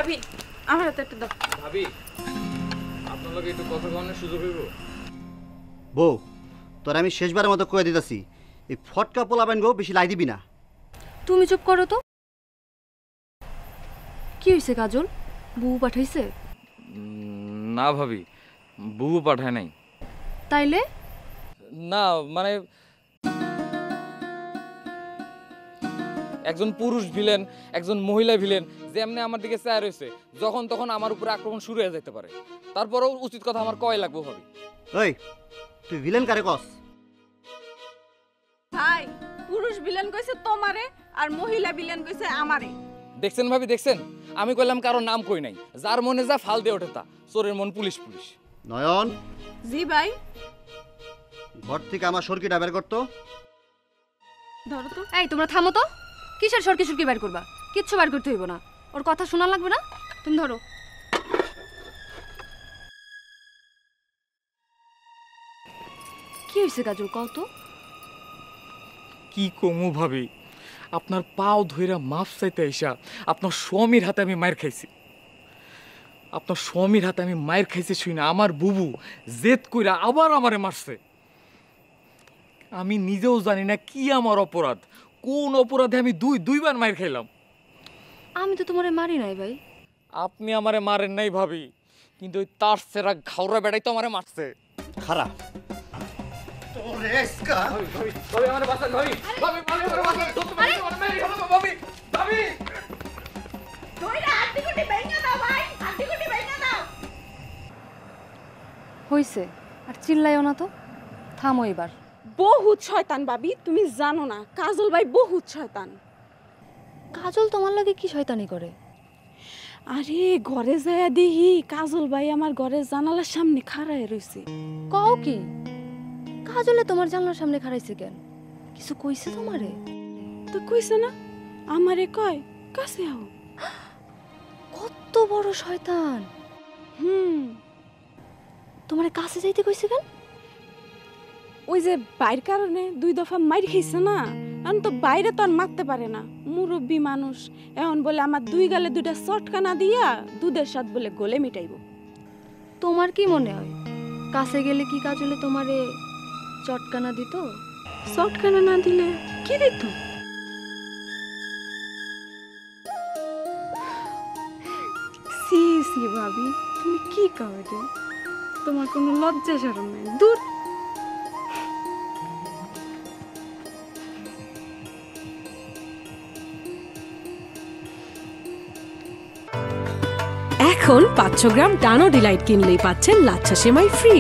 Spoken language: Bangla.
ভাবি আমার হাতে একটা দাও। ভাবি আপনার লগে একটু কথা বলার সুযোগ হইব? বউ তোর আমি শেষবারের মতো কয়ে দিতেছি, এই ফটকা পোলাবেন গো বেশি লাই দিবি না। তুমি চুপ করো তো। কি হয়েছে কাজল, বউ পাঠাইছে? না ভাবি, বুবু পাঠায় নাই। তাইলে? না মানে একজন পুরুষ ভিলেন, একজন মহিলা ভিলেন যেমনি আমার দিকে চায় রয়েছে, যখন তখন আমার উপরে আক্রমণ শুরু হয়ে যেতে পারে। তারপরেও উচিত কথা আমার কয় লাগবো ভাবি। ওই তুই ভিলেন কারে কস? ভাই পুরুষ ভিলেন কইছে তোমারে আর মহিলা ভিলেন কইছে আমারে। দেখছেন ভাবি দেখছেন, আমি কইলাম কারোর নাম কই নাই, যার মনে যা ফাল দিয়ে ওঠে তা। চোরের মন পুলিশ পুলিশ। নয়ন, জি ভাই। ঘর থেকে আমার সরকিটা বের করতো। ধরো তো। এই তোমরা থামো তো। কিসের সরকি সরকি বের করবা? কিচ্ছু বের করতে হইব না, ওর কথা শোনা লাগবে না। তুমি ধরো। কি হয়েছে কাজল, কও তো। কি কমু ভাবি, আপনার পাও ধইরা মাফ চাইতে আইসা আপনার স্বামীর হাতে আমি মায়ের খাইছি। আপনার স্বামীর হাতে আমি মায়ের খাইছি শুই না আমার বুবু জেদ কইরা আবার আমারে মারছে। আমি নিজেও জানি না কি আমার অপরাধ, কোন অপরাধে আমি দুইবার মায়ের খাইলাম। আমি তো তোমারে মারি নাই ভাই। আপনি আমারে মারেন নাই ভাবি, কিন্তু ওই তার সেরা ঘাওড়া বেড়াই তো আমারে মারছে। খারাপ হইছে, আর চিল্লাইও না তো, থামো এবার। বহুত শয়তান ভাবি, তুমি জানো না কাজল ভাই বহুত শয়তান। কাজল তোমার লাগে কি শয়তানি করে? আরে ঘরে যায়া দেখি কাজল ভাই আমার ঘরের জানালার সামনে খাড়ায় রইছে। কও কি? কাজলে তোমার জানলার সামনে খাড়াইছে কেন? কিছু কইছে তোমারে? তো কইছে না, আমারে কয় কাছে আও। কত বড় শয়তান! তোমারে কাছে যাইতে কইছে কেন? ওই যে বাইর কারণে 2 দফা মাইর খাইছে না, এখন তো বাইরে তো আর মারতে পারে না, মুরব্বী মানুষ। এখন বলে আমার 2 গালে 2টা চটকা না দিয়া দুধের স্বাদ বলে গলে মিটাইব। তোমার কি মনে হয় কাছে গেলে কি কাজলে তোমারে চটকানা দিত? চটকানা না দিলে কি দিত? সি সি ভাবি, তুমি কি কও রে? তোমার কোনো লজ্জা শরম নাই? দূর। এখন 500 গ্রাম ডানো ডিলাইট কিনলেই পাচ্ছেন লাচ্ছা সেমাই ফ্রি।